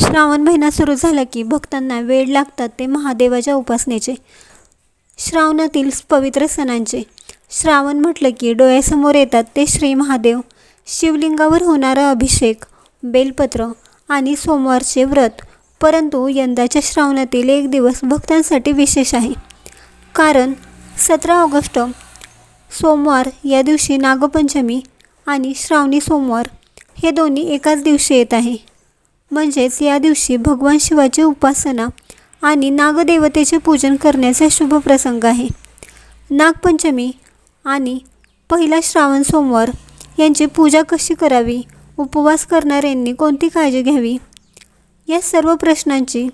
श्रावण महिना सुरू झाला की भक्तांना वेळ लागतात ते महादेवाच्या उपासनेचे, श्रावणातील पवित्र सणांचे. श्रावण म्हटलं की डोळ्यासमोर येतात ते श्री महादेव, शिवलिंगावर होणारा अभिषेक, बेलपत्र आणि सोमवारचे व्रत. परंतु यंदाच्या श्रावणातील एक दिवस भक्तांसाठी विशेष आहे, कारण 17 ऑगस्ट सोमवार या दिवशी नागपंचमी आणि श्रावणी सोमवार हे दोन्ही एकाच दिवशी येत आहे. म्हणजेच या दिवशी भगवान शिवाची उपासना आणि नागदेवतेचे पूजन करण्याचा शुभ प्रसंग आहे. नागपंचमी आणि पहिला श्रावण सोमवार यांची पूजा कशी करावी, उपवास करणाऱ्यांनी कोणती काळजी घ्यावी, या सर्व प्रश्नांची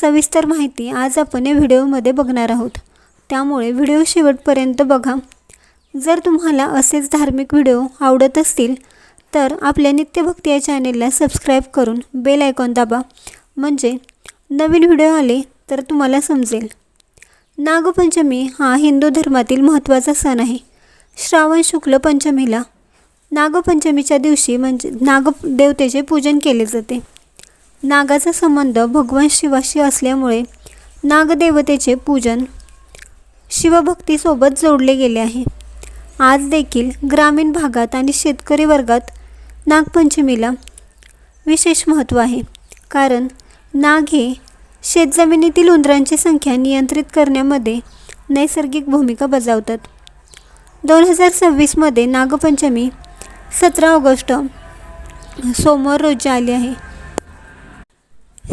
सविस्तर माहिती आज आपण या व्हिडिओमध्ये बघणार आहोत. त्यामुळे व्हिडिओ शेवटपर्यंत बघा. जर तुम्हाला असेच धार्मिक व्हिडिओ आवडत असतील तर आपल्या नित्यभक्ती या चॅनेलला सबस्क्राईब करून बेल आयकॉन दाबा, म्हणजे नवीन व्हिडिओ आले तर तुम्हाला समजेल. नागपंचमी हा हिंदू धर्मातील महत्त्वाचा सण आहे. श्रावण शुक्ल पंचमीला नागपंचमीच्या दिवशी म्हणजे नागदेवतेचे पूजन केले जाते. नागाचा संबंध भगवान शिवाशी असल्यामुळे नागदेवतेचे पूजन शिवभक्तीसोबत जोडले गेले आहे. आज देखील ग्रामीण भागात आणि शेतकरी वर्गात नागपंचमीला विशेष महत्त्व आहे, कारण नाग हे शेतजमिनीतील उंदरांची संख्या नियंत्रित करण्यामध्ये नैसर्गिक भूमिका बजावतात. 2026मध्ये नागपंचमी 17 ऑगस्ट सोमवार रोजी आली आहे.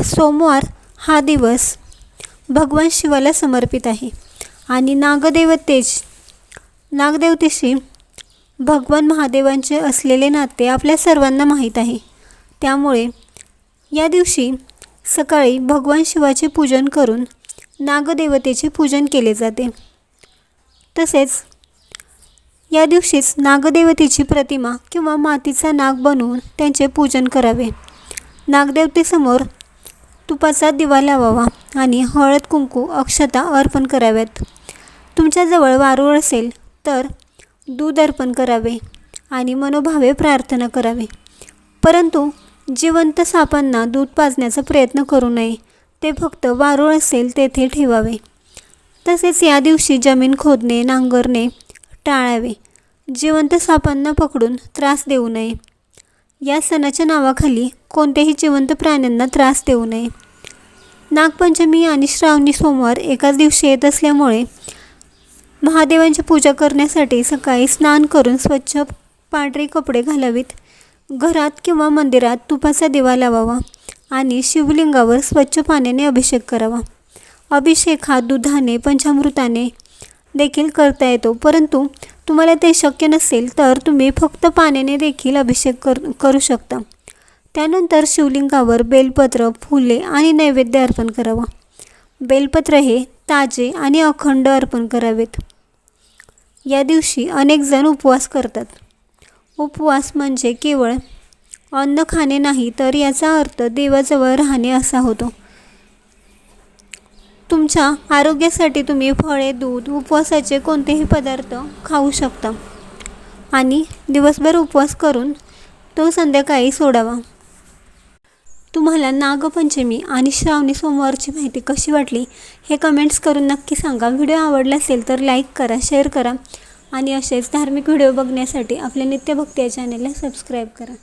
सोमवार हा दिवस भगवान शिवाला समर्पित आहे आणि नागदेवतेशी भगवान महादेवांचे असलेले नाते आपल्या सर्वांना माहीत आहे. त्यामुळे या दिवशी सकाळी भगवान शिवाचे पूजन करून नागदेवतेचे पूजन केले जाते. तसेच या दिवशीच नागदेवतेची प्रतिमा किंवा मातीचा नाग बनवून त्यांचे पूजन करावे. नागदेवतेसमोर तुपाचा दिवा लावावा आणि हळद, कुंकू, अक्षता अर्पण कराव्यात. तुमच्याजवळ वारूळ असेल तर दूध अर्पण करावे आणि मनोभावे प्रार्थना करावी. परंतु जिवंत सापांना दूध पाजण्याचा प्रयत्न करू नये, ते फक्त वारूळ असेल तेथे ठेवावे. तसेच या दिवशी जमीन खोदणे, नांगरणे टाळावे. जिवंत सापांना पकडून त्रास देऊ नये. या सणाच्या नावाखाली कोणत्याही जिवंत प्राण्यांना त्रास देऊ नये. नागपंचमी आणि श्रावणी सोमवार एकाच दिवशी येत असल्यामुळे महादेवांची पूजा करण्यासाठी सकाळी स्नान करून स्वच्छ पांढरे कपडे घालावीत. घरात किंवा मंदिरात तुपाचा दिवा लावावा आणि शिवलिंगावर स्वच्छ पाण्याने अभिषेक करावा. अभिषेक हा दुधाने, पंचामृताने देखील करता येतो, परंतु तुम्हाला ते शक्य नसेल तर तुम्ही फक्त पाण्याने देखील अभिषेक करू शकता. त्यानंतर शिवलिंगावर बेलपत्र, फुले आणि नैवेद्य अर्पण करावा. बेलपत्र हे ताजे आणि अखंड अर्पण करावेत. या दिवशी अनेक जण उपवास करतात. उपवास म्हणजे केवळ अन्न खाणे नाही, तर याचा अर्थ देवाजवळ राहणे असा होतो. तुमच्या आरोग्यासाठी तुम्ही फळे, दूध, उपवासाचे कोणतेही पदार्थ खाऊ शकता आणि दिवसभर उपवास करून तो संध्याकाळी सोडावा. तुम्हाला नागपंचमी आणि श्रावणी सोमवारची माहिती कशी वाटली हे कमेंट्स करून नक्की सांगा. व्हिडिओ आवडला असेल तर लाईक करा, शेअर करा आणि असेच धार्मिक व्हिडिओ बघण्यासाठी आपल्या नित्यभक्ती या चॅनेलला सबस्क्राईब करा.